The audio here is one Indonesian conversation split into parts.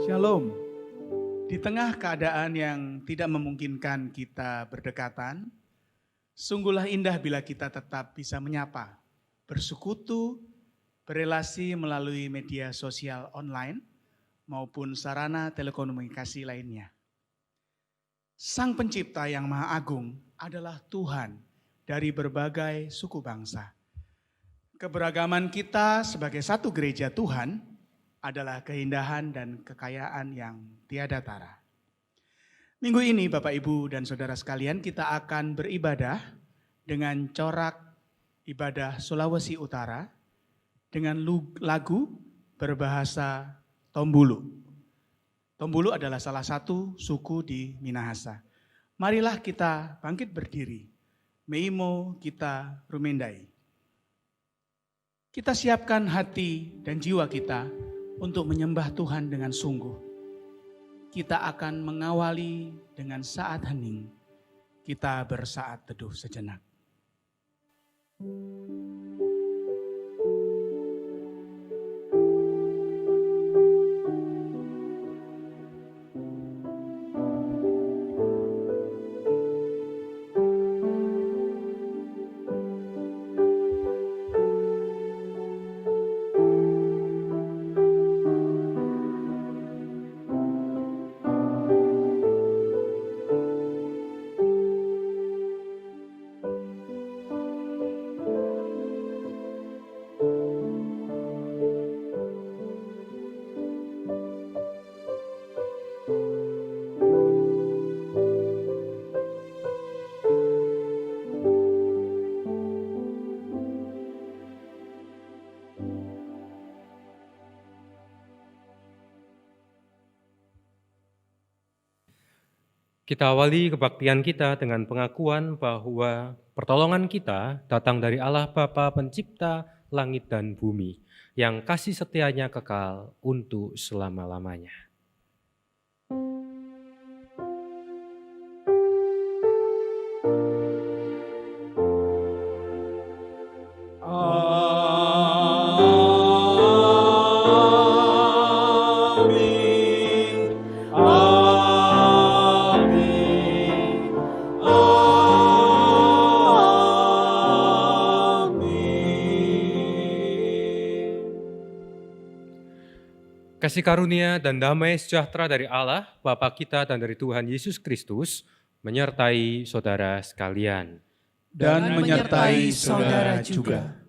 Shalom. Di tengah keadaan yang tidak memungkinkan kita berdekatan, sungguhlah indah bila kita tetap bisa menyapa, bersekutu, berelasi melalui media sosial online maupun sarana telekomunikasi lainnya. Sang Pencipta yang Maha Agung adalah Tuhan dari berbagai suku bangsa. Keberagaman kita sebagai satu gereja Tuhan adalah keindahan dan kekayaan yang tiada tara. Minggu ini Bapak Ibu dan Saudara sekalian, kita akan beribadah dengan corak ibadah Sulawesi Utara dengan lagu berbahasa Tombulu. Tombulu adalah salah satu suku di Minahasa. Marilah kita bangkit berdiri, meimo kita rumendai. Kita siapkan hati dan jiwa kita untuk menyembah Tuhan dengan sungguh. Kita akan mengawali dengan saat hening. Kita bersaat teduh sejenak. Kita awali kebaktian kita dengan pengakuan bahwa pertolongan kita datang dari Allah Bapa Pencipta langit dan bumi, yang kasih setianya kekal untuk selama-lamanya. Kasih karunia dan damai sejahtera dari Allah, Bapa kita dan dari Tuhan Yesus Kristus, menyertai saudara sekalian. Dan menyertai saudara juga.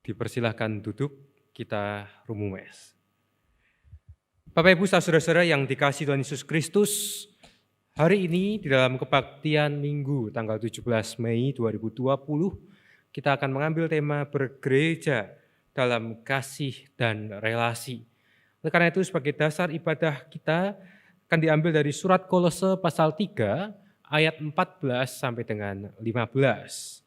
Dipersilahkan duduk, kita rumumes. Bapak Ibu saudara-saudara yang dikasihi Tuhan Yesus Kristus, hari ini di dalam kebaktian Minggu tanggal 17 Mei 2020, kita akan mengambil tema bergereja dalam kasih dan relasi. Oleh karena itu sebagai dasar ibadah kita akan diambil dari surat Kolose pasal 3 ayat 14 sampai dengan 15.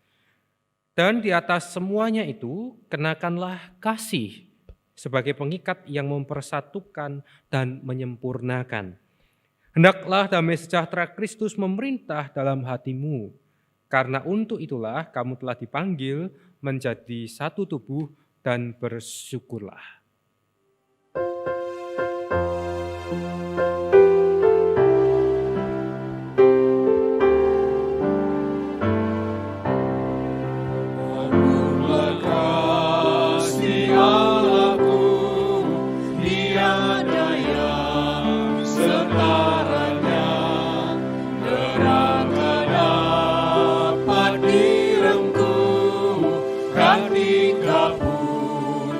Dan di atas semuanya itu kenakanlah kasih sebagai pengikat yang mempersatukan dan menyempurnakan. Hendaklah damai sejahtera Kristus memerintah dalam hatimu, karena untuk itulah kamu telah dipanggil menjadi satu tubuh dan bersyukurlah. Ketika pun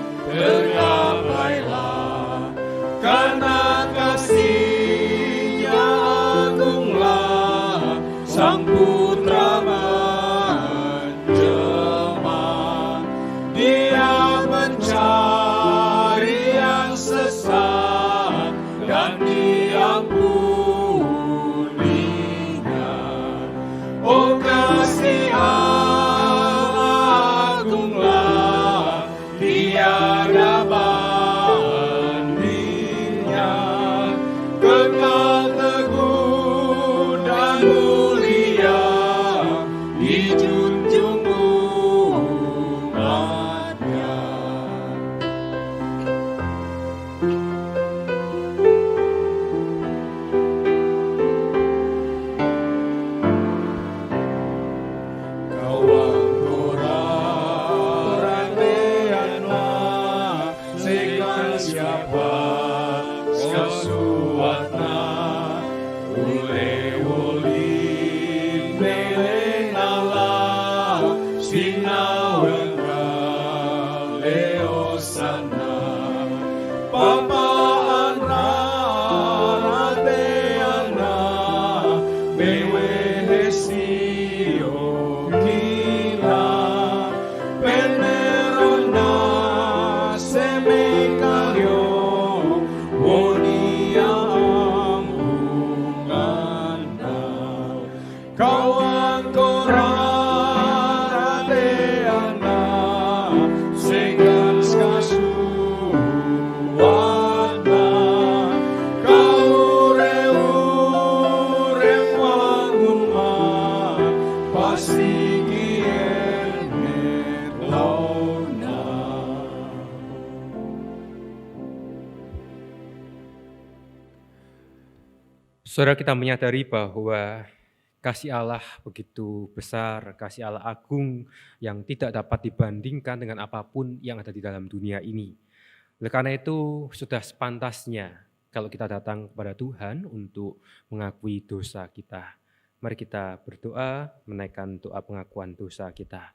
Sang Putra menjelma, Dia mencari yang sesat dan diampuninya. Oh kasih Allah agunglah, tiada bandingnya, kekal teguh dan mulia, dijunjung umatnya. Kawan korateanlah, sekan siapa sesuatna, ule woli melenala, sinawengka leosana, papaan rateana, mewehesio gila, penerona semekalyo, wonia ambungana, kawan korateana, segan skasuwana, kaure-ure wangun ma, pasigien launa. Saudara, kita menyadari bahwa kasih Allah begitu besar, kasih Allah agung yang tidak dapat dibandingkan dengan apapun yang ada di dalam dunia ini. Oleh karena itu, sudah sepantasnya kalau kita datang kepada Tuhan untuk mengakui dosa kita. Mari kita berdoa, menaikkan doa pengakuan dosa kita.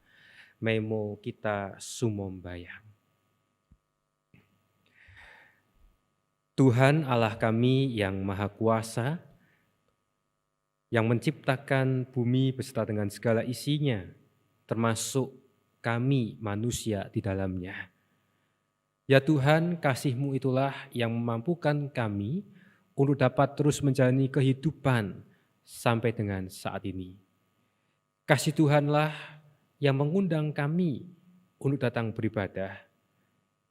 Memo kita sumombayang. Tuhan Allah kami yang Maha Kuasa, yang menciptakan bumi beserta dengan segala isinya, termasuk kami manusia di dalamnya. Ya Tuhan, kasih-Mu itulah yang memampukan kami untuk dapat terus menjalani kehidupan sampai dengan saat ini. Kasih Tuhanlah yang mengundang kami untuk datang beribadah.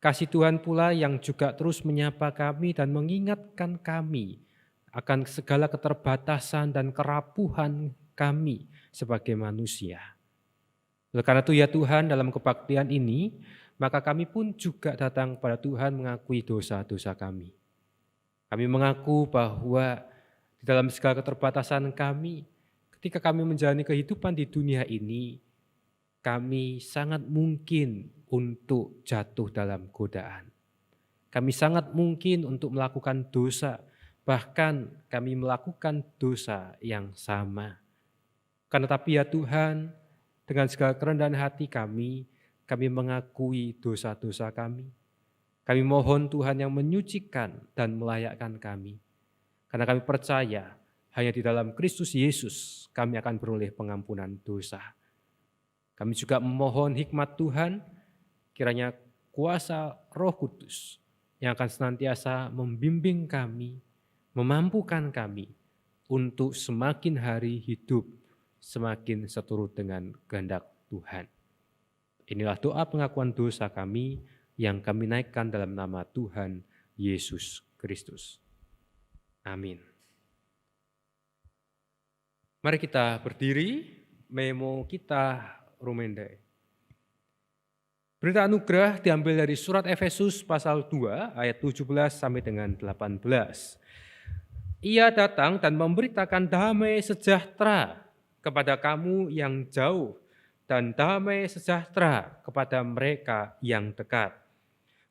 Kasih Tuhan pula yang juga terus menyapa kami dan mengingatkan kami akan segala keterbatasan dan kerapuhan kami sebagai manusia. Oleh karena itu ya Tuhan, dalam kebaktian ini, maka kami pun juga datang kepada Tuhan mengakui dosa-dosa kami. Kami mengaku bahwa di dalam segala keterbatasan kami, ketika kami menjalani kehidupan di dunia ini, kami sangat mungkin untuk jatuh dalam godaan. Kami sangat mungkin untuk melakukan dosa, bahkan kami melakukan dosa yang sama. Karena tapi ya Tuhan, dengan segala kerendahan hati kami mengakui dosa-dosa kami. Kami mohon Tuhan yang menyucikan dan melayakkan kami. Karena kami percaya hanya di dalam Kristus Yesus kami akan beroleh pengampunan dosa. Kami juga memohon hikmat Tuhan, kiranya kuasa Roh Kudus yang akan senantiasa membimbing kami, memampukan kami untuk semakin hari hidup semakin seturut dengan kehendak Tuhan. Inilah doa pengakuan dosa kami yang kami naikkan dalam nama Tuhan Yesus Kristus. Amin. Mari kita berdiri, memo kita rumendai. Berita anugerah diambil dari surat Efesus pasal 2 ayat 17 sampai dengan 18. Ia datang dan memberitakan damai sejahtera kepada kamu yang jauh dan damai sejahtera kepada mereka yang dekat.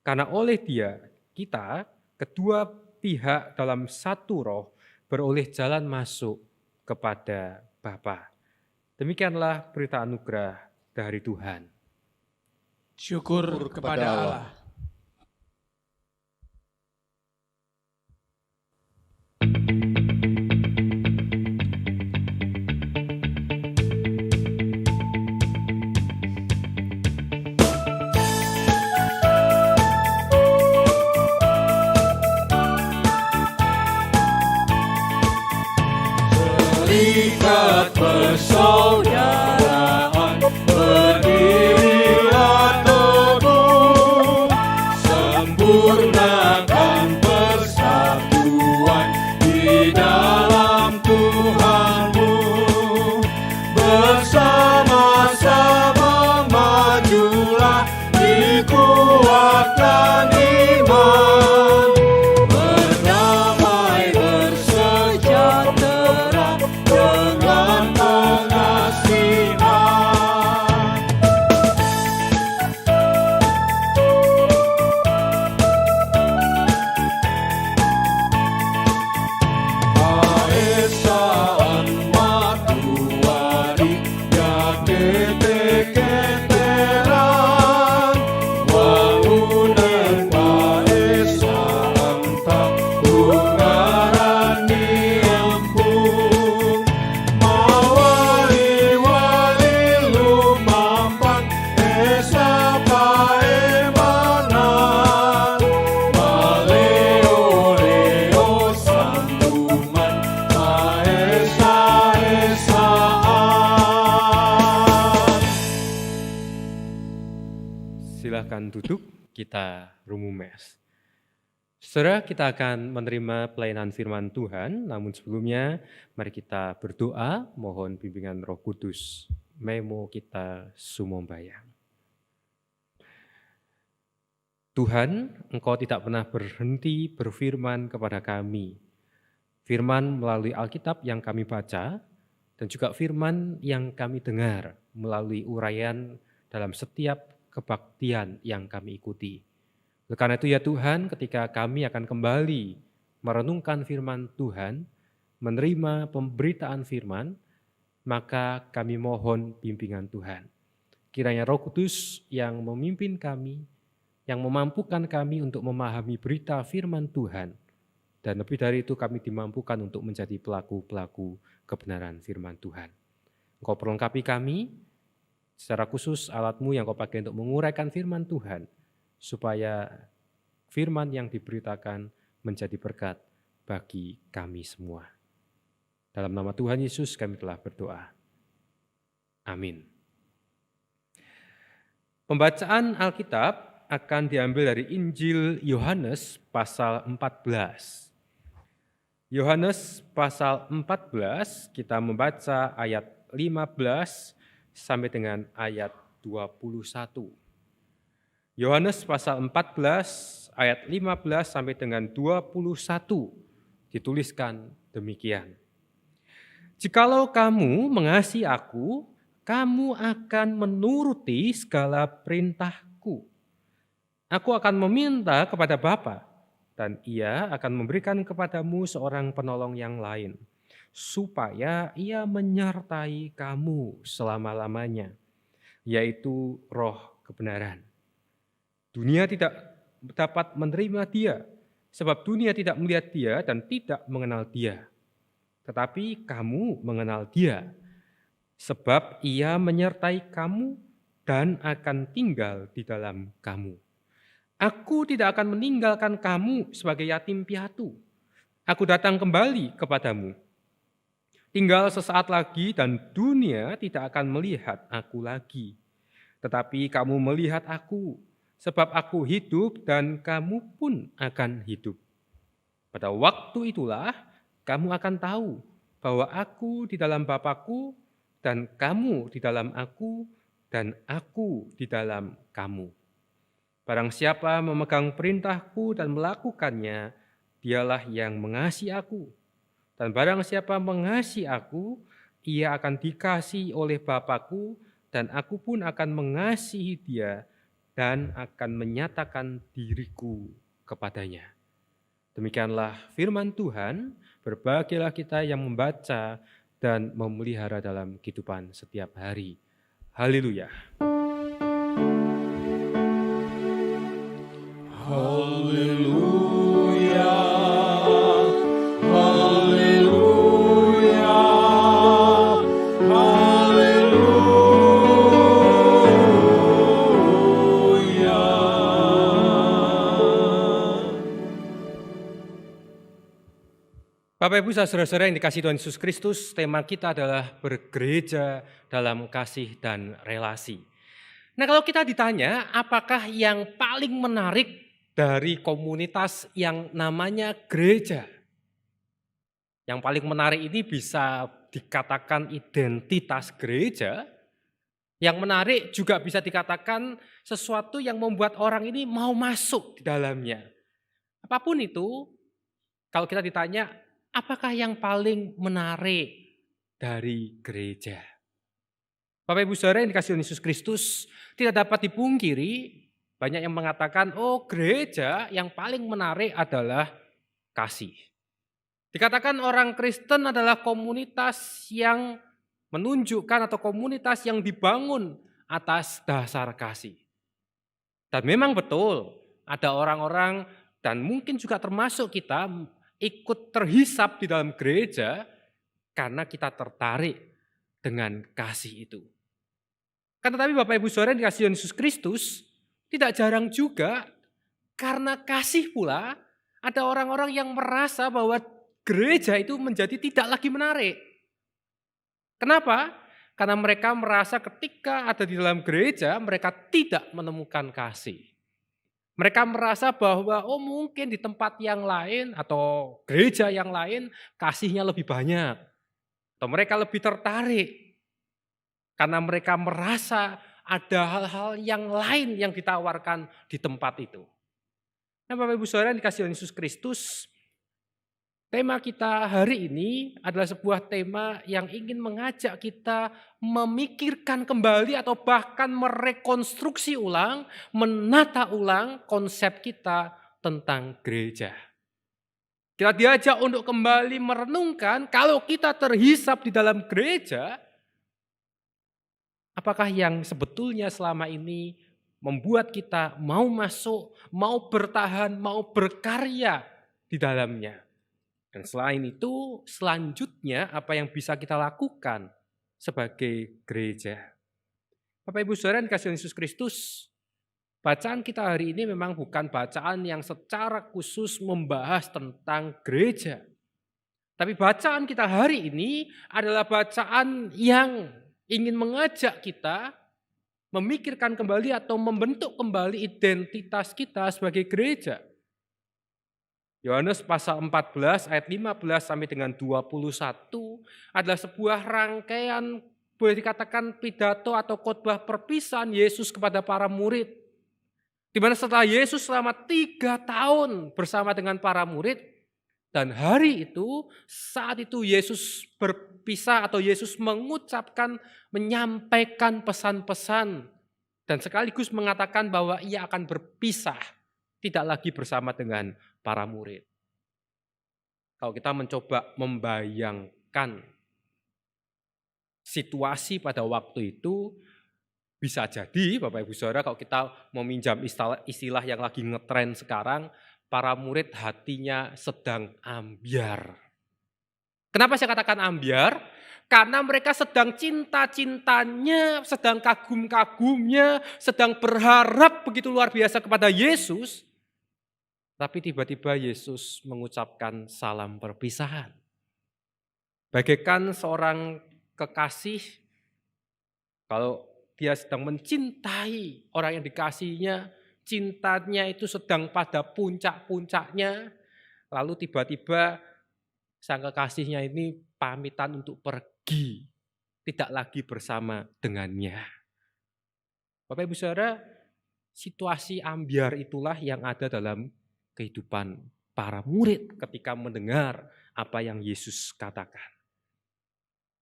Karena oleh Dia, kita, kedua pihak dalam satu roh, beroleh jalan masuk kepada Bapa. Demikianlah berita anugerah dari Tuhan. Syukur kepada Allah. ikat persaudaraan, berdirilah teguh, sempurnakan persatuan di dalam Tuhanmu. Bersama-sama majulah, dikuatkan iman, berdamai bersejahtera dengan pengasihan. Aesaan matuari ya kete-keteran, wangunan paesaan tak bungarani empung, mawali-wali lumampan esa paemanan, maleo-leo santuman maesa-esaan. Silahkan duduk, kita rumumes. Saudara, kita akan menerima pelayanan firman Tuhan, namun sebelumnya mari kita berdoa, mohon bimbingan Roh Kudus. Memo kita sumombayang. Tuhan, Engkau tidak pernah berhenti berfirman kepada kami. Firman melalui Alkitab yang kami baca, dan juga firman yang kami dengar melalui uraian dalam setiap kebaktian yang kami ikuti. Oleh karena itu ya Tuhan, ketika kami akan kembali merenungkan firman Tuhan, menerima pemberitaan firman, maka kami mohon bimbingan Tuhan. Kiranya Roh Kudus yang memimpin kami, yang memampukan kami untuk memahami berita firman Tuhan, dan lebih dari itu kami dimampukan untuk menjadi pelaku-pelaku kebenaran firman Tuhan. Engkau perlengkapi kami, secara khusus alat-Mu yang Kau pakai untuk menguraikan firman Tuhan, supaya firman yang diberitakan menjadi berkat bagi kami semua. Dalam nama Tuhan Yesus kami telah berdoa. Amin. Pembacaan Alkitab akan diambil dari Injil Yohanes pasal 14. Yohanes pasal 14, kita membaca ayat 15 sampai dengan ayat 21. Yohanes pasal 14 ayat 15 sampai dengan 21 dituliskan demikian. Jikalau kamu mengasihi aku, kamu akan menuruti segala perintahku. Aku akan meminta kepada Bapa, dan Ia akan memberikan kepadamu seorang penolong yang lain, supaya Ia menyertai kamu selama-lamanya, yaitu Roh kebenaran. Dunia tidak dapat menerima Dia, sebab dunia tidak melihat Dia dan tidak mengenal Dia. Tetapi kamu mengenal Dia, sebab Ia menyertai kamu dan akan tinggal di dalam kamu. Aku tidak akan meninggalkan kamu sebagai yatim piatu. Aku datang kembali kepadamu. Tinggal sesaat lagi dan dunia tidak akan melihat aku lagi. Tetapi kamu melihat aku, sebab aku hidup dan kamu pun akan hidup. Pada waktu itulah kamu akan tahu bahwa aku di dalam Bapa-Ku dan kamu di dalam aku dan aku di dalam kamu. Barang siapa memegang perintahku dan melakukannya, dialah yang mengasihi aku. Dan barang siapa mengasihi aku, ia akan dikasihi oleh Bapa-Ku, dan aku pun akan mengasihi dia dan akan menyatakan diriku kepadanya. Demikianlah firman Tuhan, berbahagialah kita yang membaca dan memelihara dalam kehidupan setiap hari. Haleluya. Haleluya, haleluya, haleluya. Bapak Bapak Ibu saudara-saudara yang dikasihi Tuhan Yesus Kristus, tema kita adalah bergereja dalam kasih dan relasi. Nah, kalau kita ditanya apakah yang paling menarik dari komunitas yang namanya gereja? Yang paling menarik ini bisa dikatakan identitas gereja. Yang menarik juga bisa dikatakan sesuatu yang membuat orang ini mau masuk di dalamnya. Apapun itu, kalau kita ditanya, apakah yang paling menarik dari gereja? Bapak Ibu Saudara yang dikasihi Yesus Kristus, tidak dapat dipungkiri, banyak yang mengatakan, oh gereja yang paling menarik adalah kasih. Dikatakan orang Kristen adalah komunitas yang menunjukkan atau komunitas yang dibangun atas dasar kasih. Dan memang betul, ada orang-orang dan mungkin juga termasuk kita ikut terhisap di dalam gereja karena kita tertarik dengan kasih itu. Kan tetapi Bapak Ibu Saudara yang dikasihi Yesus Kristus, tidak jarang juga karena kasih pula ada orang-orang yang merasa bahwa gereja itu menjadi tidak lagi menarik. Kenapa? Karena mereka merasa ketika ada di dalam gereja mereka tidak menemukan kasih. Mereka merasa bahwa mungkin di tempat yang lain atau gereja yang lain kasihnya lebih banyak. Atau mereka lebih tertarik. Karena mereka merasa ada hal-hal yang lain yang ditawarkan di tempat itu. Nah Bapak Ibu Saudara yang dikasihi Yesus Kristus, tema kita hari ini adalah sebuah tema yang ingin mengajak kita memikirkan kembali atau bahkan merekonstruksi ulang, menata ulang konsep kita tentang gereja. Kita diajak untuk kembali merenungkan kalau kita terhisap di dalam gereja, apakah yang sebetulnya selama ini membuat kita mau masuk, mau bertahan, mau berkarya di dalamnya. Dan selain itu, selanjutnya apa yang bisa kita lakukan sebagai gereja. Bapak Ibu Saudara yang dikasihi Yesus Kristus, bacaan kita hari ini memang bukan bacaan yang secara khusus membahas tentang gereja. Tapi bacaan kita hari ini adalah bacaan yang ingin mengajak kita memikirkan kembali atau membentuk kembali identitas kita sebagai gereja. Yohanes pasal 14 ayat 15 sampai dengan 21 adalah sebuah rangkaian boleh dikatakan pidato atau khotbah perpisahan Yesus kepada para murid. Di mana setelah Yesus selama 3 tahun bersama dengan para murid, dan hari itu, saat itu Yesus berpisah atau Yesus mengucapkan, menyampaikan pesan-pesan dan sekaligus mengatakan bahwa ia akan berpisah, tidak lagi bersama dengan para murid. Kalau kita mencoba membayangkan situasi pada waktu itu, bisa jadi Bapak Ibu Saudara kalau kita meminjam istilah yang lagi ngetren sekarang, para murid hatinya sedang ambyar. Kenapa saya katakan ambyar? Karena mereka sedang cinta-cintanya, sedang kagum-kagumnya, sedang berharap begitu luar biasa kepada Yesus. Tapi tiba-tiba Yesus mengucapkan salam perpisahan. Bagaikan seorang kekasih, kalau dia sedang mencintai orang yang dikasihinya, cintanya itu sedang pada puncak-puncaknya, lalu tiba-tiba sang kekasihnya ini pamitan untuk pergi, tidak lagi bersama dengannya. Bapak Ibu Saudara, situasi ambyar itulah yang ada dalam kehidupan para murid ketika mendengar apa yang Yesus katakan.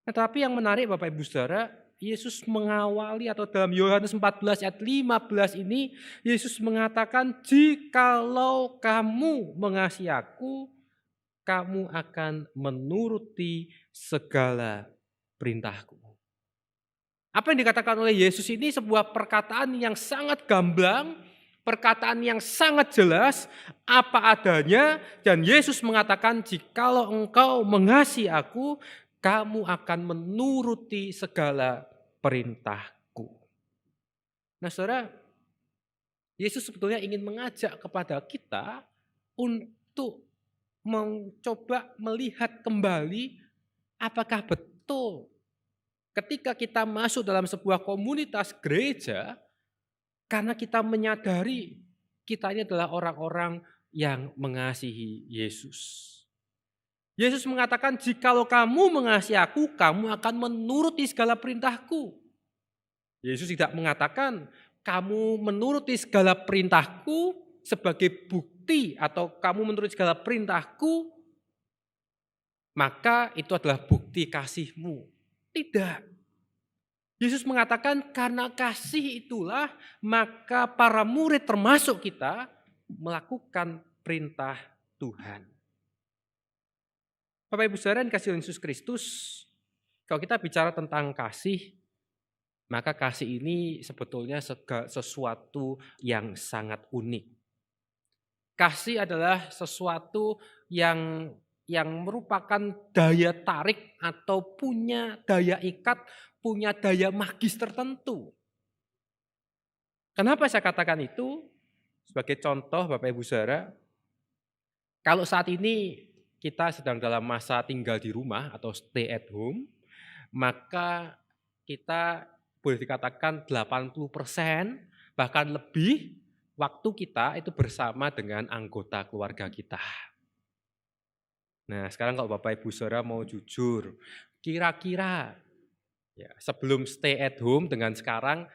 Tetapi yang menarik Bapak Ibu Saudara, Yesus mengawali atau dalam Yohanes 14 ayat 15 ini, Yesus mengatakan, jikalau kamu mengasihi aku, kamu akan menuruti segala perintahku. Apa yang dikatakan oleh Yesus ini sebuah perkataan yang sangat gamblang, perkataan yang sangat jelas, apa adanya, dan Yesus mengatakan, jikalau engkau mengasihi aku, kamu akan menuruti segala perintahku. Nah saudara, Yesus sebetulnya ingin mengajak kepada kita untuk mencoba melihat kembali apakah betul ketika kita masuk dalam sebuah komunitas gereja, karena kita menyadari kita ini adalah orang-orang yang mengasihi Yesus. Yesus mengatakan, jikalau kamu mengasihi aku, kamu akan menuruti segala perintahku. Yesus tidak mengatakan, kamu menuruti segala perintahku sebagai bukti atau kamu menuruti segala perintahku, maka itu adalah bukti kasihmu. Tidak. Yesus mengatakan karena kasih itulah maka para murid termasuk kita melakukan perintah Tuhan. Bapak Ibu Saudara yang dikasihi oleh Yesus Kristus, kalau kita bicara tentang kasih, maka kasih ini sebetulnya sesuatu yang sangat unik. Kasih adalah sesuatu yang merupakan daya tarik atau punya daya ikat, punya daya magis tertentu. Kenapa saya katakan itu? Sebagai contoh Bapak Ibu Saudara, kalau saat ini kita sedang dalam masa tinggal di rumah atau stay at home, maka kita boleh dikatakan 80% bahkan lebih waktu kita itu bersama dengan anggota keluarga kita. Nah, sekarang kalau Bapak Ibu Saudara mau jujur, kira-kira ya, sebelum stay at home dengan sekarang,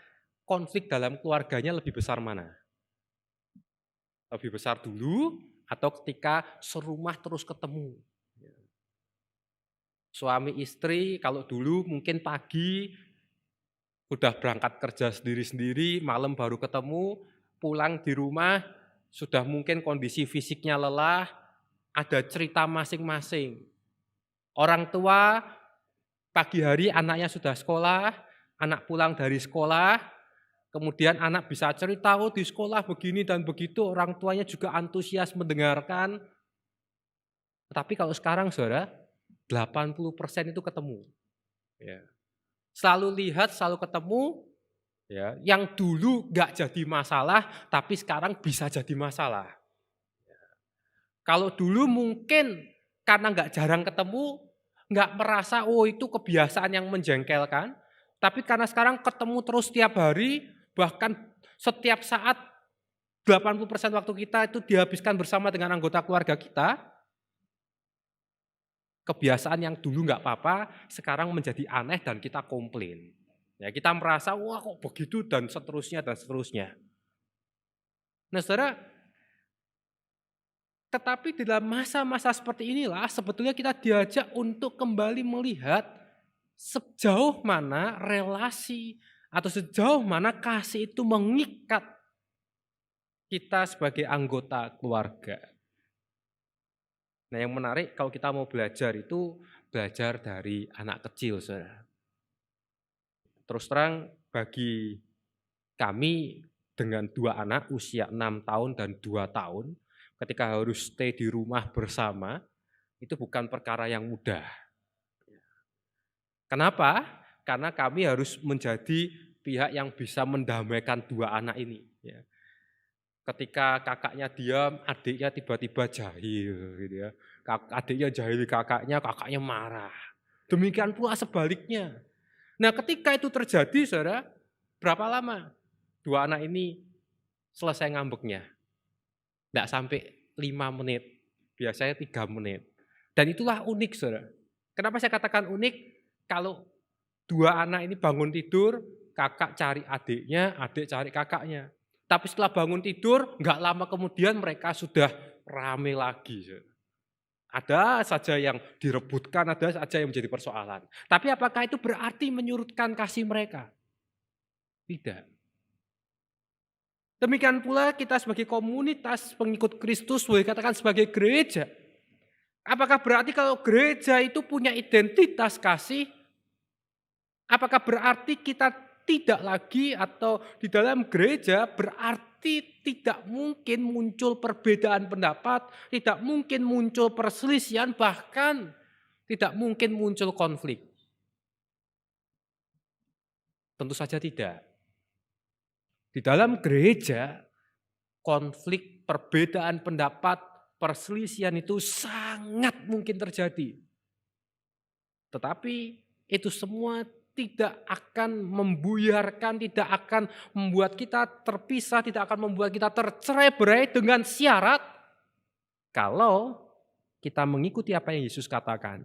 konflik dalam keluarganya lebih besar mana? Lebih besar dulu atau ketika serumah terus ketemu? Suami istri kalau dulu mungkin pagi udah berangkat kerja sendiri-sendiri, malam baru ketemu, pulang di rumah sudah mungkin kondisi fisiknya lelah, ada cerita masing-masing. Orang tua pagi hari anaknya sudah sekolah, anak pulang dari sekolah, kemudian anak bisa cerita, oh di sekolah begini dan begitu, orang tuanya juga antusias mendengarkan. Tapi kalau sekarang saudara, 80% itu ketemu. Ya. Selalu lihat, selalu ketemu, ya. Yang dulu nggak jadi masalah, tapi sekarang bisa jadi masalah. Ya. Kalau dulu mungkin karena nggak jarang ketemu, nggak merasa, oh itu kebiasaan yang menjengkelkan, tapi karena sekarang ketemu terus setiap hari, bahkan setiap saat 80% waktu kita itu dihabiskan bersama dengan anggota keluarga kita, kebiasaan yang dulu nggak apa-apa, sekarang menjadi aneh dan kita komplain. Ya, kita merasa, wah kok begitu dan seterusnya dan seterusnya. Nah saudara, tetapi di dalam masa-masa seperti inilah sebetulnya kita diajak untuk kembali melihat sejauh mana relasi atau sejauh mana kasih itu mengikat kita sebagai anggota keluarga. Nah yang menarik kalau kita mau belajar itu belajar dari anak kecil, saudara. Terus terang bagi kami dengan 2 anak usia 6 tahun dan 2 tahun, ketika harus stay di rumah bersama, itu bukan perkara yang mudah. Kenapa? Karena kami harus menjadi pihak yang bisa mendamaikan 2 anak ini. Ya. Ketika kakaknya diam, adiknya tiba-tiba jahil. Gitu ya. Adiknya jahili kakaknya marah. Demikian pula sebaliknya. Nah ketika itu terjadi, saudara, berapa lama 2 anak ini selesai ngambeknya? Tidak sampai 5 menit, biasanya 3 menit. Dan itulah unik, saudara. Kenapa saya katakan unik? Kalau 2 anak ini bangun tidur, kakak cari adiknya, adik cari kakaknya. Tapi setelah bangun tidur, nggak lama kemudian mereka sudah rame lagi. Ada saja yang direbutkan, ada saja yang menjadi persoalan. Tapi apakah itu berarti menyurutkan kasih mereka? Tidak. Demikian pula kita sebagai komunitas pengikut Kristus, boleh katakan sebagai gereja. Apakah berarti kalau gereja itu punya identitas kasih? Apakah berarti kita tidak lagi atau di dalam gereja berarti tidak mungkin muncul perbedaan pendapat, tidak mungkin muncul perselisihan, bahkan tidak mungkin muncul konflik? Tentu saja tidak. Di dalam gereja, konflik, perbedaan pendapat perselisihan itu sangat mungkin terjadi. Tetapi itu semua tidak akan membuyarkan, tidak akan membuat kita terpisah, tidak akan membuat kita tercerai-berai dengan syarat kalau kita mengikuti apa yang Yesus katakan.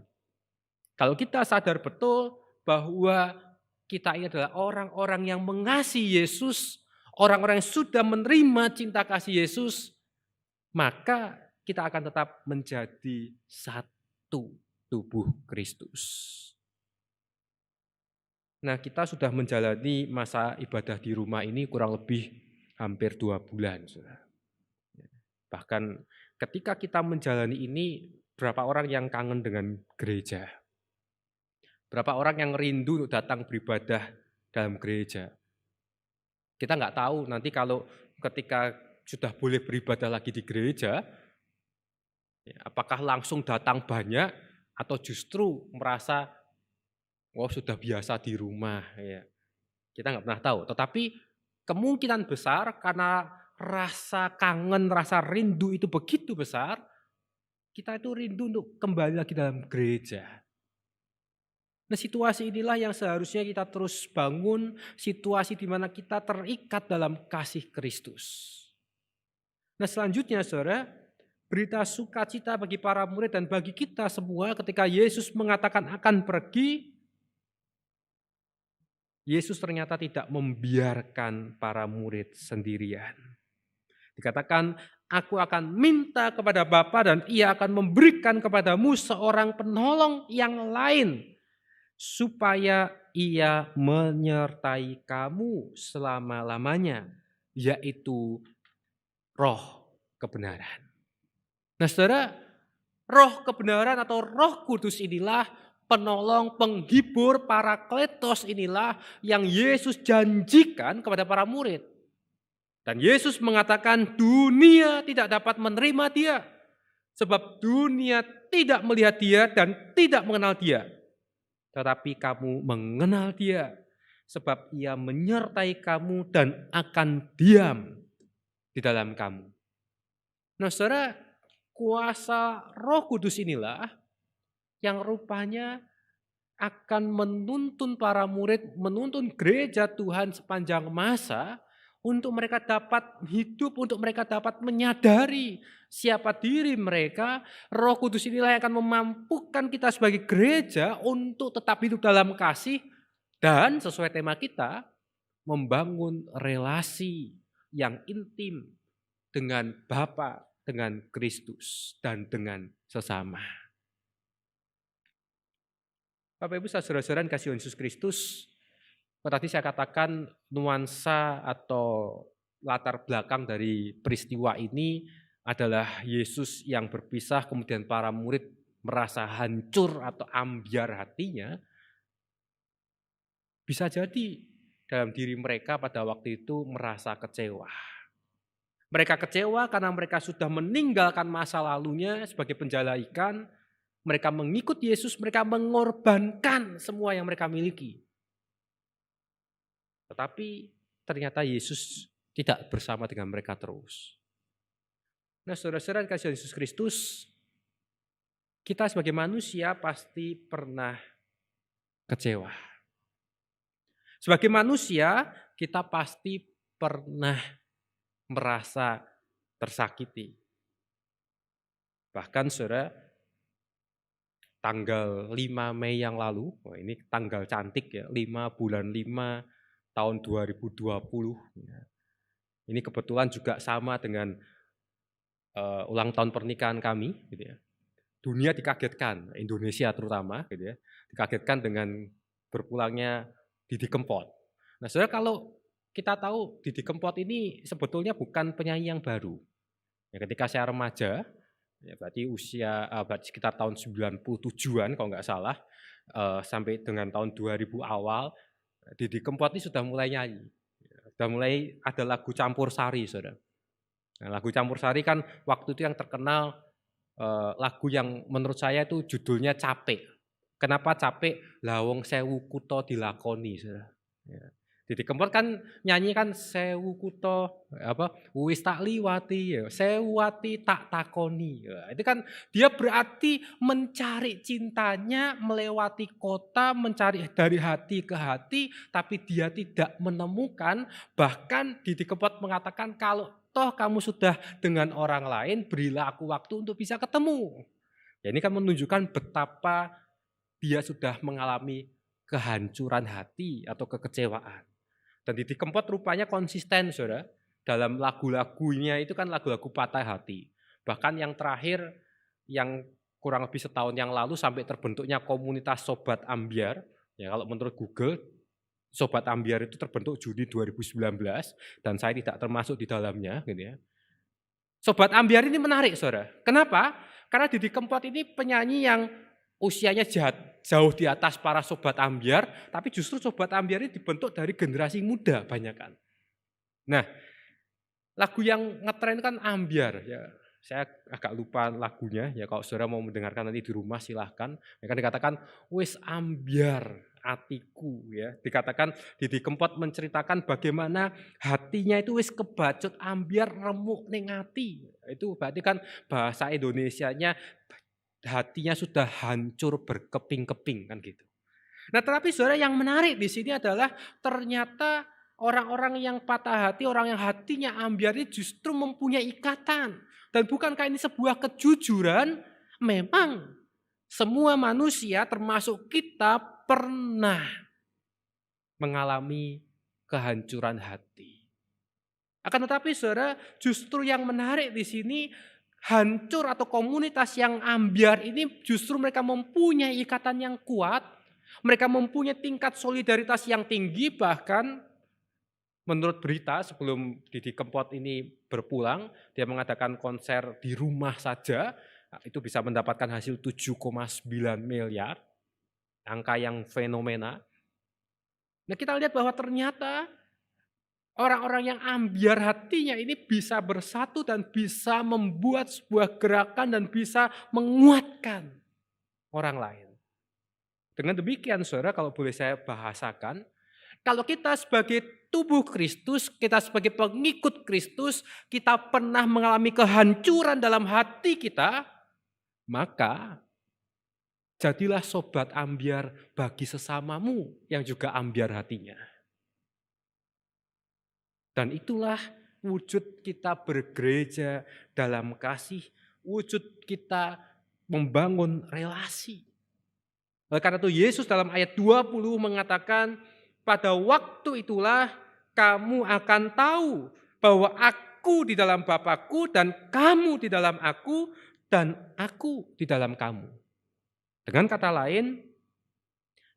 Kalau kita sadar betul bahwa kita ini adalah orang-orang yang mengasihi Yesus, orang-orang yang sudah menerima cinta kasih Yesus, maka kita akan tetap menjadi satu tubuh Kristus. Nah, kita sudah menjalani masa ibadah di rumah ini kurang lebih hampir 2 bulan. Bahkan ketika kita menjalani ini, berapa orang yang kangen dengan gereja? Berapa orang yang rindu untuk datang beribadah dalam gereja? Kita nggak tahu nanti kalau ketika sudah boleh beribadah lagi di gereja, apakah langsung datang banyak atau justru merasa sudah biasa di rumah. Ya. Kita nggak pernah tahu. Tetapi kemungkinan besar karena rasa kangen, rasa rindu itu begitu besar, kita itu rindu untuk kembali lagi dalam gereja. Nah, situasi inilah yang seharusnya kita terus bangun, situasi di mana kita terikat dalam kasih Kristus. Nah, selanjutnya saudara, berita sukacita bagi para murid dan bagi kita semua ketika Yesus mengatakan akan pergi, Yesus ternyata tidak membiarkan para murid sendirian. Dikatakan, aku akan minta kepada Bapa dan ia akan memberikan kepadamu seorang penolong yang lain, supaya ia menyertai kamu selama-lamanya, yaitu Roh kebenaran. Nah saudara, Roh kebenaran atau Roh Kudus inilah penolong, penghibur, parakletos inilah yang Yesus janjikan kepada para murid. Dan Yesus mengatakan dunia tidak dapat menerima dia, sebab dunia tidak melihat dia dan tidak mengenal dia. Tetapi kamu mengenal dia, sebab ia menyertai kamu dan akan diam di dalam kamu. Nah saudara, kuasa Roh Kudus inilah yang rupanya akan menuntun para murid, menuntun gereja Tuhan sepanjang masa untuk mereka dapat hidup, untuk mereka dapat menyadari siapa diri mereka. Roh Kudus inilah yang akan memampukan kita sebagai gereja untuk tetap hidup dalam kasih dan sesuai tema kita, membangun relasi yang intim dengan Bapa, dengan Kristus, dan dengan sesama. Bapak Ibu saudara-saudara kasih Yesus Kristus, tadi saya katakan nuansa atau latar belakang dari peristiwa ini adalah Yesus yang berpisah, kemudian para murid merasa hancur atau ambyar hatinya. Bisa jadi dalam diri mereka pada waktu itu merasa kecewa. Mereka kecewa karena mereka sudah meninggalkan masa lalunya sebagai penjala ikan. Mereka mengikut Yesus, mereka mengorbankan semua yang mereka miliki. Tetapi ternyata Yesus tidak bersama dengan mereka terus. Nah saudara-saudara kasih Yesus Kristus, kita sebagai manusia pasti pernah kecewa. Sebagai manusia kita pasti pernah merasa tersakiti. Bahkan saudara, tanggal 5 Mei yang lalu, ini tanggal cantik ya, 5 bulan 5 tahun 2020. Ini kebetulan juga sama dengan ulang tahun pernikahan kami, gitu ya. Dunia dikagetkan, Indonesia terutama, gitu ya, dikagetkan dengan berpulangnya Didi Kempot. Nah, saudara, kalau kita tahu Didi Kempot ini sebetulnya bukan penyanyi yang baru. Ya, ketika saya remaja, ya berarti usia berarti sekitar tahun 97-an kalau nggak salah, sampai dengan tahun 2000 awal, Didi Kempot ini sudah mulai nyanyi. Sudah mulai ada lagu Campur Sari, saudara. Nah, lagu Campur Sari kan waktu itu yang terkenal, lagu yang menurut saya itu judulnya Capek. Kenapa capek? Lawong sewu kuto dilakoni, saudara. Ya. Didi Kempot kan nyanyi kan sewu kuto wis tak liwati ya, sewati tak takoni. Ya, itu kan dia berarti mencari cintanya melewati kota, mencari dari hati ke hati, tapi dia tidak menemukan. Bahkan Didi Kempot mengatakan kalau toh kamu sudah dengan orang lain, berilah aku waktu untuk bisa ketemu. Ya, ini kan menunjukkan betapa dia sudah mengalami kehancuran hati atau kekecewaan. Dan Didi Kempot rupanya konsisten, saudara. Dalam lagu-lagunya itu kan lagu-lagu patah hati. Bahkan yang terakhir, yang kurang lebih setahun yang lalu sampai terbentuknya komunitas Sobat Ambyar. Ya, kalau menurut Google, Sobat Ambyar itu terbentuk Juni 2019 dan saya tidak termasuk di dalamnya. Gitu ya. Sobat Ambyar ini menarik, saudara. Kenapa? Karena Didi Kempot ini penyanyi yang usianya jauh di atas para Sobat Ambyar, tapi justru Sobat Ambyar ini dibentuk dari generasi muda banyakan. Nah, lagu yang ngetren kan Ambyar. Ya, saya agak lupa lagunya. Ya, kalau saudara mau mendengarkan nanti di rumah silahkan. Ya, kan dikatakan wis ambyar atiku. Ya, dikatakan Didi Kempot menceritakan bagaimana hatinya itu wis kebacut ambyar remuk ning ati. Itu berarti kan bahasa Indonesianya hatinya sudah hancur berkeping-keping kan gitu. Nah, tetapi saudara yang menarik di sini adalah ternyata orang-orang yang patah hati, orang yang hatinya ambyar ini justru mempunyai ikatan. Dan bukankah ini sebuah kejujuran? Memang semua manusia termasuk kita pernah mengalami kehancuran hati. Akan tetapi saudara, justru yang menarik di sini hancur atau komunitas yang ambyar ini justru mereka mempunyai ikatan yang kuat, mereka mempunyai tingkat solidaritas yang tinggi, bahkan menurut berita sebelum Didi Kempot ini berpulang, dia mengadakan konser di rumah saja, itu bisa mendapatkan hasil 7,9 miliar, angka yang fenomena. Nah, kita lihat bahwa ternyata orang-orang yang ambyar hatinya ini bisa bersatu dan bisa membuat sebuah gerakan dan bisa menguatkan orang lain. Dengan demikian, saudara, kalau boleh saya bahasakan, kalau kita sebagai tubuh Kristus, kita sebagai pengikut Kristus, kita pernah mengalami kehancuran dalam hati kita, maka jadilah sobat ambyar bagi sesamamu yang juga ambyar hatinya. Dan itulah wujud kita bergereja dalam kasih, wujud kita membangun relasi. Oleh karena itu Yesus dalam ayat 20 mengatakan, pada waktu itulah kamu akan tahu bahwa aku di dalam Bapa-Ku dan kamu di dalam aku dan aku di dalam kamu. Dengan kata lain,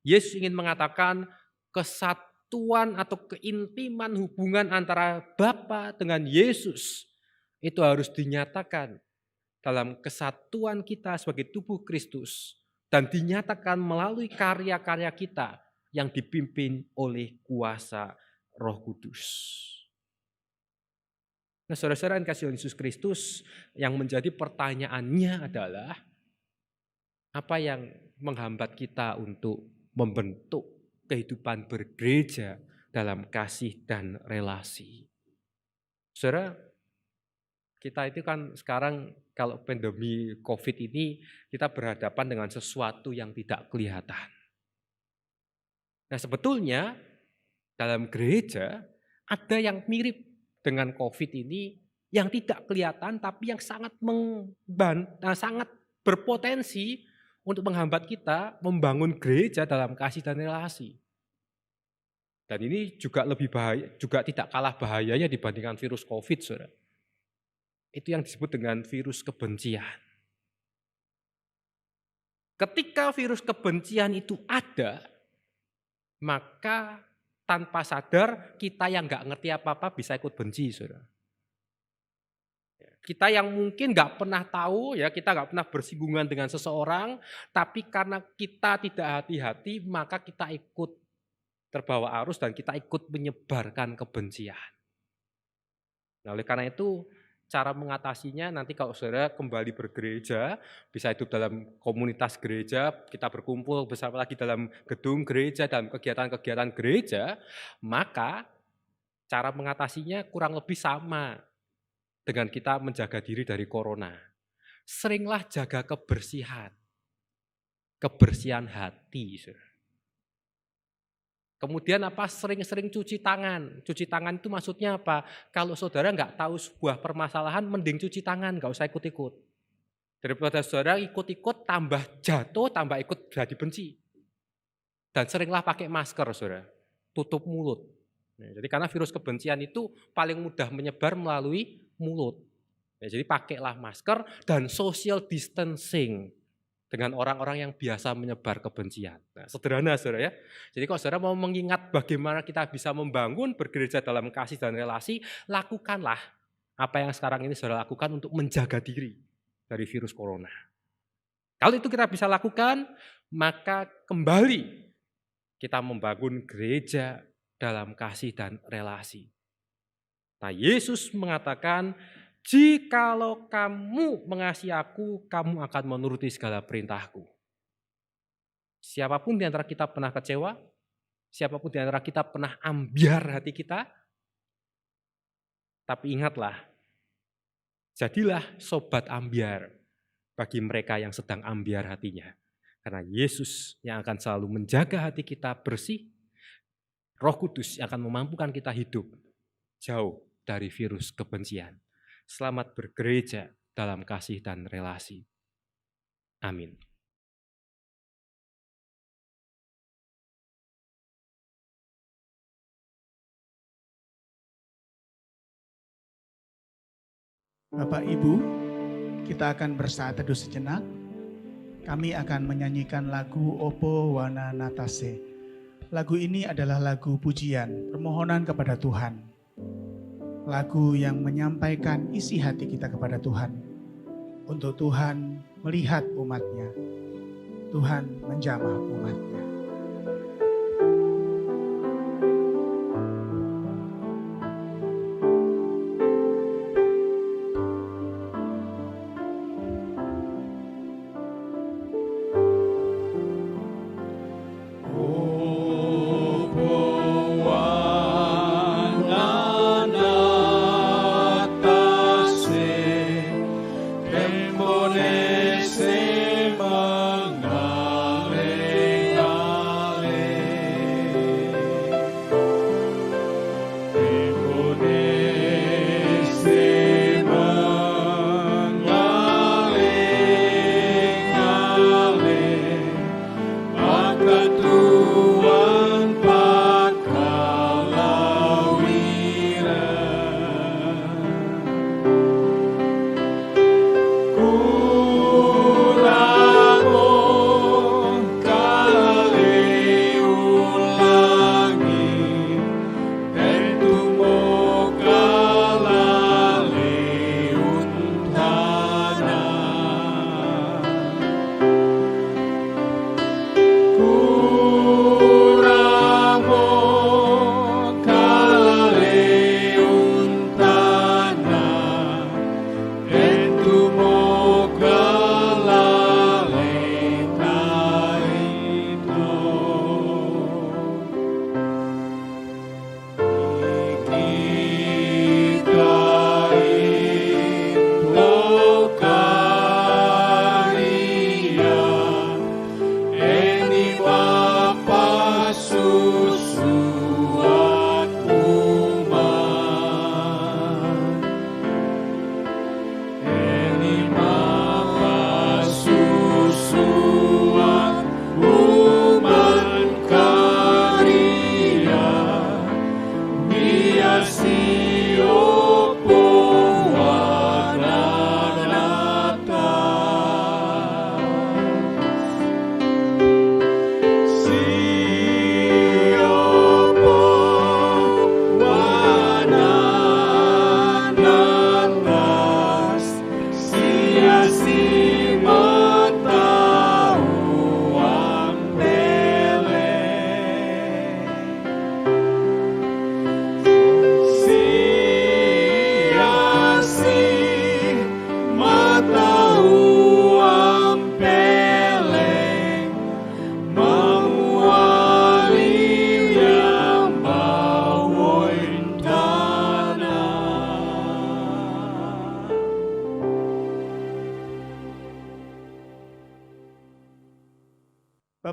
Yesus ingin mengatakan kesatuan atau keintiman hubungan antara Bapa dengan Yesus itu harus dinyatakan dalam kesatuan kita sebagai tubuh Kristus dan dinyatakan melalui karya-karya kita yang dipimpin oleh kuasa Roh Kudus. Nah, saudara-saudara yang kasih Yesus Kristus, yang menjadi pertanyaannya adalah apa yang menghambat kita untuk membentuk kehidupan bergereja dalam kasih dan relasi. Saudara, kita itu kan sekarang kalau pandemi COVID ini kita berhadapan dengan sesuatu yang tidak kelihatan. Nah, sebetulnya dalam gereja ada yang mirip dengan COVID ini yang tidak kelihatan tapi yang sangat sangat berpotensi untuk menghambat kita membangun gereja dalam kasih dan relasi. Dan ini juga lebih bahaya, juga tidak kalah bahayanya dibandingkan virus COVID, saudara. Itu yang disebut dengan virus kebencian. Ketika virus kebencian itu ada, maka tanpa sadar kita yang nggak ngerti apa-apa bisa ikut benci, saudara. Kita yang mungkin nggak pernah tahu, ya kita nggak pernah bersinggungan dengan seseorang, tapi karena kita tidak hati-hati, maka kita ikut terbawa arus dan kita ikut menyebarkan kebencian. Nah, oleh karena itu Cara mengatasinya nanti kalau saudara kembali bergereja, bisa hidup dalam komunitas gereja, kita berkumpul bersama lagi dalam gedung gereja, dalam kegiatan-kegiatan gereja, maka cara mengatasinya kurang lebih sama dengan kita menjaga diri dari corona. Seringlah jaga kebersihan hati, saudara. Kemudian apa? Sering-sering cuci tangan. Cuci tangan itu maksudnya apa? Kalau saudara nggak tahu sebuah permasalahan, mending cuci tangan, nggak usah ikut-ikut. Daripada saudara ikut-ikut, tambah jatuh, tambah ikut bisa dibenci. Dan seringlah pakai masker, saudara. Tutup mulut. Nah, jadi karena virus kebencian itu paling mudah menyebar melalui mulut. Ya, jadi pakailah masker dan social distancing dengan orang-orang yang biasa menyebar kebencian. Nah, sederhana saudara ya. Jadi kalau saudara mau mengingat bagaimana kita bisa membangun bergereja dalam kasih dan relasi, lakukanlah apa yang sekarang ini saudara lakukan untuk menjaga diri dari virus corona. Kalau itu kita bisa lakukan, maka kembali kita membangun gereja dalam kasih dan relasi. Nah, Yesus mengatakan, jikalau kamu mengasihi aku, kamu akan menuruti segala perintahku. Siapapun di antara kita pernah kecewa, siapapun di antara kita pernah ambyar hati kita, tapi ingatlah, jadilah sobat ambyar bagi mereka yang sedang ambyar hatinya. Karena Yesus yang akan selalu menjaga hati kita bersih, Roh Kudus yang akan memampukan kita hidup jauh dari virus kebencian. Selamat bergereja dalam kasih dan relasi. Amin. Bapak Ibu, kita akan bersaat teduh sejenak. Kami akan menyanyikan lagu Opo Wana Natase. Lagu ini adalah lagu pujian, permohonan kepada Tuhan. Lagu yang menyampaikan isi hati kita kepada Tuhan. Untuk Tuhan melihat umatnya. Tuhan menjamah umatnya. Mengalena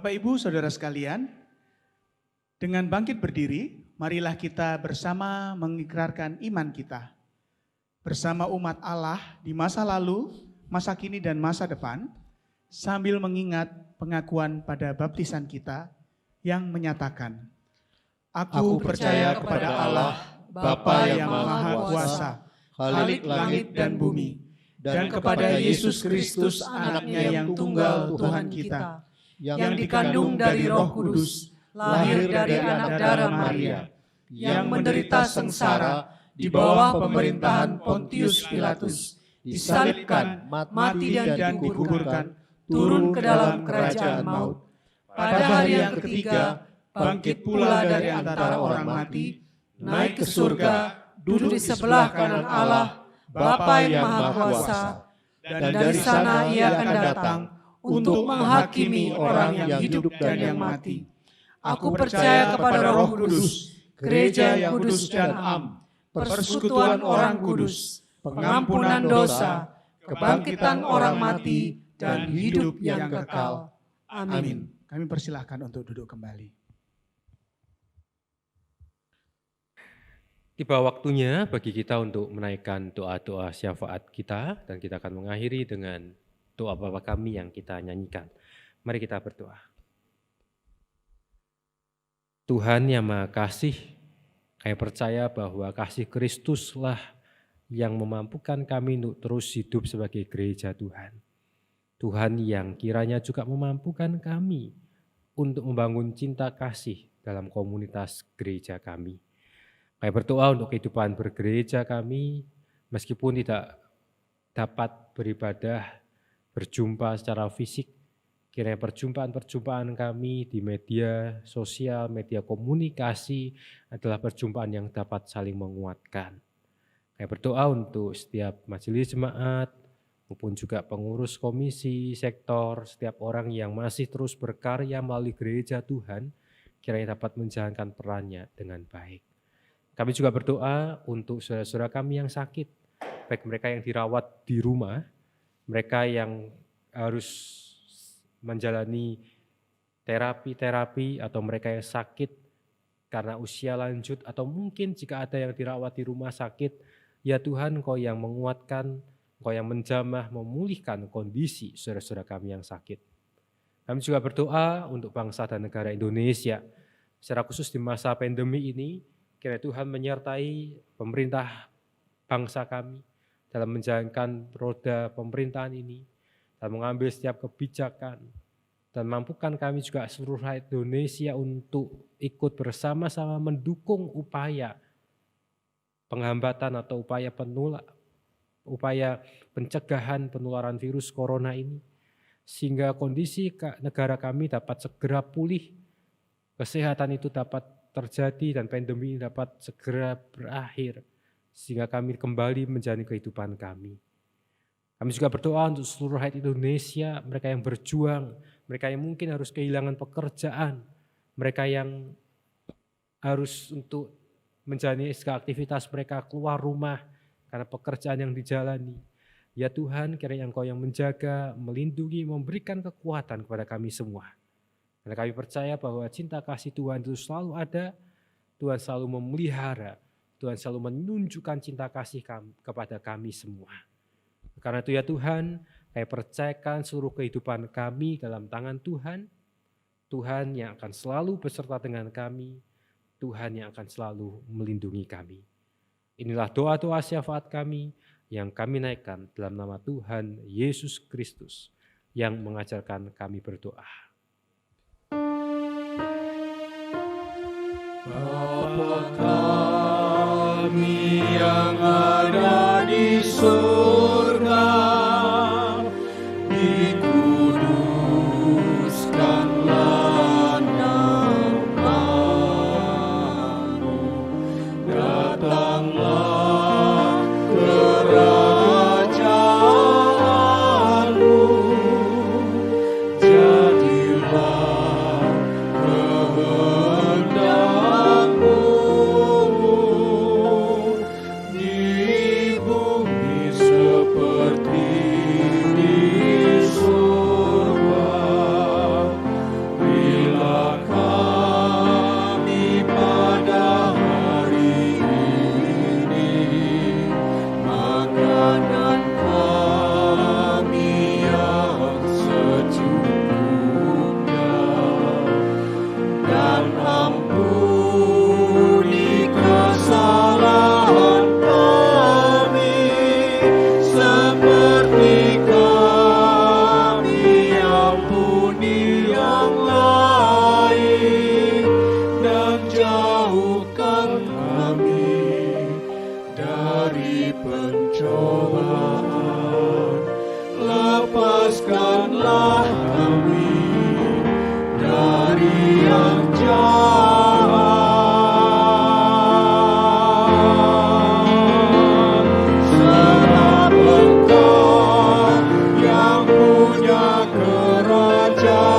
Bapak, Ibu, Saudara sekalian, dengan bangkit berdiri, marilah kita bersama mengikrarkan iman kita. Bersama umat Allah di masa lalu, masa kini, dan masa depan, sambil mengingat pengakuan pada baptisan kita yang menyatakan, Aku percaya kepada Allah, Bapa yang Maha Kuasa, Khalik langit dan bumi, dan kepada Yesus Kristus, Anaknya yang tunggal Tuhan kita, yang dikandung dari Roh Kudus, lahir dari anak darah Maria, yang menderita sengsara di bawah pemerintahan Pontius Pilatus, disalibkan, mati dan dikuburkan, turun ke dalam kerajaan maut. Pada hari yang ketiga, bangkit pula dari antara orang mati, naik ke surga, duduk di sebelah kanan Allah, Bapa yang Maha Kuasa, dan dari sana Ia akan datang untuk menghakimi orang yang hidup dan yang mati. Aku percaya kepada Roh Kudus, gereja yang kudus dan am, persekutuan orang kudus, pengampunan dosa, kebangkitan orang mati, dan hidup yang kekal. Amin. Kami persilahkan untuk duduk kembali. Tiba waktunya bagi kita untuk menaikkan doa-doa syafaat kita, dan kita akan mengakhiri dengan doa Bapa kami yang kita nyanyikan. Mari kita berdoa. Tuhan yang Maha Kasih, kami percaya bahwa kasih Kristuslah yang memampukan kami untuk terus hidup sebagai gereja Tuhan. Tuhan yang kiranya juga memampukan kami untuk membangun cinta kasih dalam komunitas gereja kami. Kami berdoa untuk kehidupan bergereja kami, meskipun tidak dapat beribadah, berjumpa secara fisik, kiranya perjumpaan-perjumpaan kami di media sosial, media komunikasi adalah perjumpaan yang dapat saling menguatkan. Kami berdoa untuk setiap majelis jemaat, maupun juga pengurus komisi, sektor, setiap orang yang masih terus berkarya melalui gereja Tuhan, kiranya dapat menjalankan perannya dengan baik. Kami juga berdoa untuk saudara-saudara kami yang sakit, baik mereka yang dirawat di rumah, mereka yang harus menjalani terapi-terapi, atau mereka yang sakit karena usia lanjut, atau mungkin jika ada yang dirawat di rumah sakit, ya Tuhan, Engkau yang menguatkan, Engkau yang menjamah, memulihkan kondisi saudara-saudara kami yang sakit. Kami juga berdoa untuk bangsa dan negara Indonesia, secara khusus di masa pandemi ini, kiranya Tuhan menyertai pemerintah bangsa kami dalam menjalankan roda pemerintahan ini, dalam mengambil setiap kebijakan, dan mampukan kami juga seluruh rakyat Indonesia untuk ikut bersama-sama mendukung upaya penghambatan atau upaya pencegahan penularan virus corona ini, sehingga kondisi negara kami dapat segera pulih, kesehatan itu dapat terjadi, dan pandemi ini dapat segera berakhir, sehingga kami kembali menjalani kehidupan kami. Kami juga berdoa untuk seluruh rakyat Indonesia, mereka yang berjuang, mereka yang mungkin harus kehilangan pekerjaan, mereka yang harus untuk menjalani segala aktivitas mereka keluar rumah karena pekerjaan yang dijalani. Ya Tuhan, kiranya Engkau yang menjaga, melindungi, memberikan kekuatan kepada kami semua. Karena kami percaya bahwa cinta kasih Tuhan itu selalu ada, Tuhan selalu memelihara, Tuhan selalu menunjukkan cinta kasih kepada kami semua. Karena itu ya Tuhan, kami percayakan seluruh kehidupan kami dalam tangan Tuhan, Tuhan yang akan selalu beserta dengan kami, Tuhan yang akan selalu melindungi kami. Inilah doa-doa syafaat kami yang kami naikkan dalam nama Tuhan Yesus Kristus yang mengajarkan kami berdoa. Bapa kami yang ada di surga, dikuduskanlah nama-Mu, datanglah kerajaan-Mu, jadilah kehendak-Mu di pencobaan. Lepaskanlah kami dari yang jahat, sebab Engkau yang punya kerajaan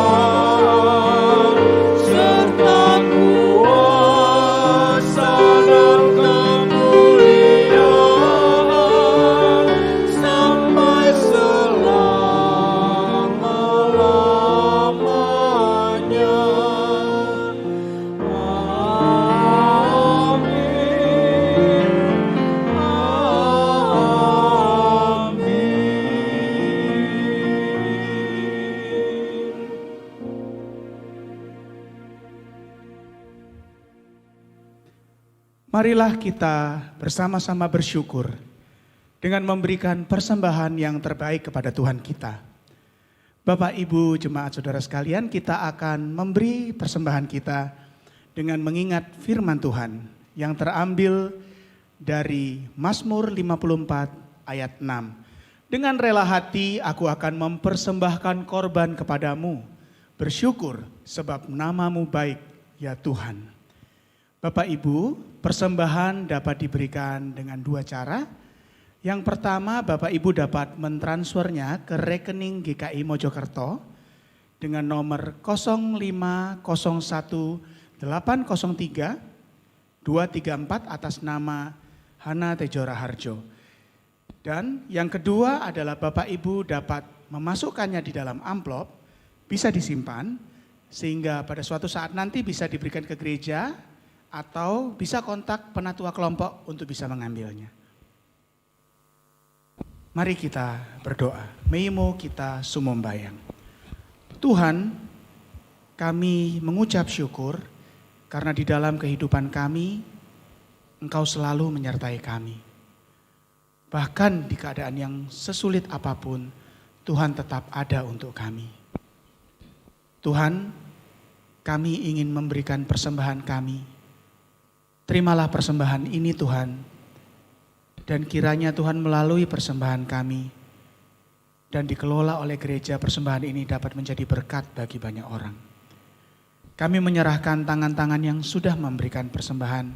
serta kuasa dan kemuliaan sampai selama-lamanya. Amin. Marilah kita bersama-sama bersyukur dengan memberikan persembahan yang terbaik kepada Tuhan kita. Bapak, Ibu, jemaat saudara sekalian, kita akan memberi persembahan kita dengan mengingat firman Tuhan yang terambil dari Mazmur 54 ayat 6. Dengan rela hati aku akan mempersembahkan korban kepadamu, bersyukur sebab namamu baik ya Tuhan. Bapak Ibu, persembahan dapat diberikan dengan dua cara. Yang pertama, Bapak Ibu dapat mentransfernya ke rekening GKI Mojokerto dengan nomor 0501803-234 atas nama Hana Tejora Harjo. Dan yang kedua adalah Bapak Ibu dapat memasukkannya di dalam amplop, bisa disimpan, sehingga pada suatu saat nanti bisa diberikan ke gereja, atau bisa kontak penatua kelompok untuk bisa mengambilnya. Mari kita berdoa. Meimo kita sumombayang. Tuhan, kami mengucap syukur karena di dalam kehidupan kami, Engkau selalu menyertai kami. Bahkan di keadaan yang sesulit apapun, Tuhan tetap ada untuk kami. Tuhan, kami ingin memberikan persembahan kami. Terimalah persembahan ini Tuhan. Dan kiranya Tuhan melalui persembahan kami dan dikelola oleh gereja, persembahan ini dapat menjadi berkat bagi banyak orang. Kami menyerahkan tangan-tangan yang sudah memberikan persembahan.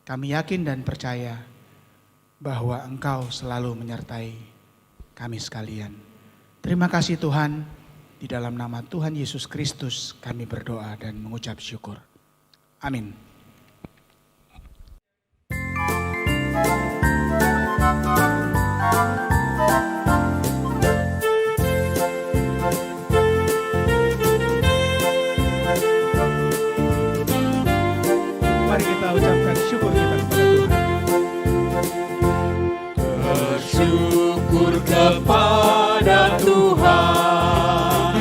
Kami yakin dan percaya bahwa Engkau selalu menyertai kami sekalian. Terima kasih Tuhan, di dalam nama Tuhan Yesus Kristus kami berdoa dan mengucap syukur. Amin. Mari kita ucapkan syukur kita kepada Tuhan. Bersyukur kepada Tuhan,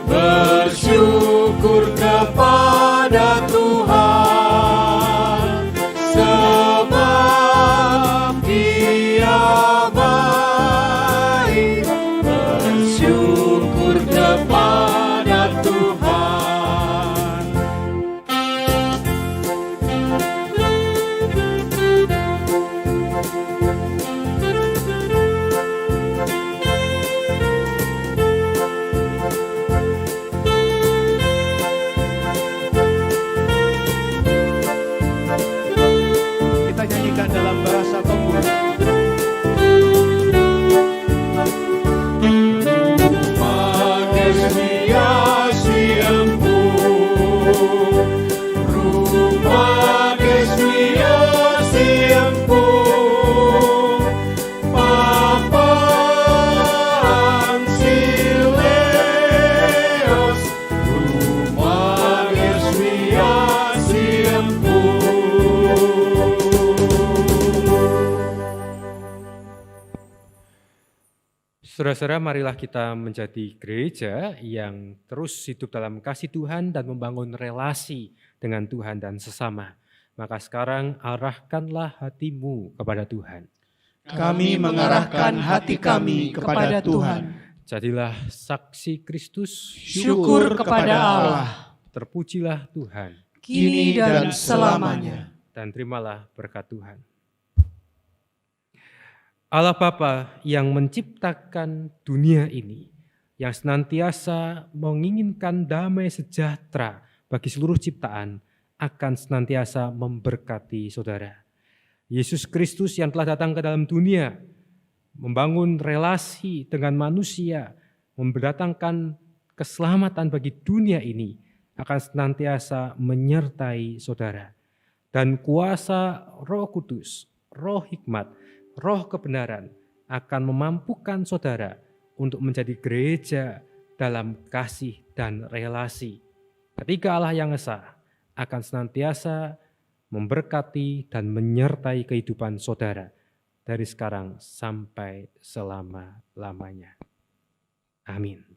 bersyukur kepada Tuhan, sebab Dia baik. Bersyukur kepada Tuhan. Kita nyanyikan dalam bahasa pemburu. Saudara-saudara, marilah kita menjadi gereja yang terus hidup dalam kasih Tuhan dan membangun relasi dengan Tuhan dan sesama. Maka sekarang arahkanlah hatimu kepada Tuhan. Kami mengarahkan hati kami kepada Tuhan. Jadilah saksi Kristus, Syukur kepada Allah, terpujilah Tuhan, kini dan selamanya. dan terimalah berkat Tuhan. Allah Bapa yang menciptakan dunia ini, yang senantiasa menginginkan damai sejahtera bagi seluruh ciptaan, akan senantiasa memberkati saudara. Yesus Kristus yang telah datang ke dalam dunia, membangun relasi dengan manusia, mendatangkan keselamatan bagi dunia ini, akan senantiasa menyertai saudara. Dan kuasa Roh Kudus, Roh hikmat, Roh kebenaran akan memampukan saudara untuk menjadi gereja dalam kasih dan relasi. Ketiga Allah yang esa akan senantiasa memberkati dan menyertai kehidupan saudara dari sekarang sampai selama-lamanya. Amin.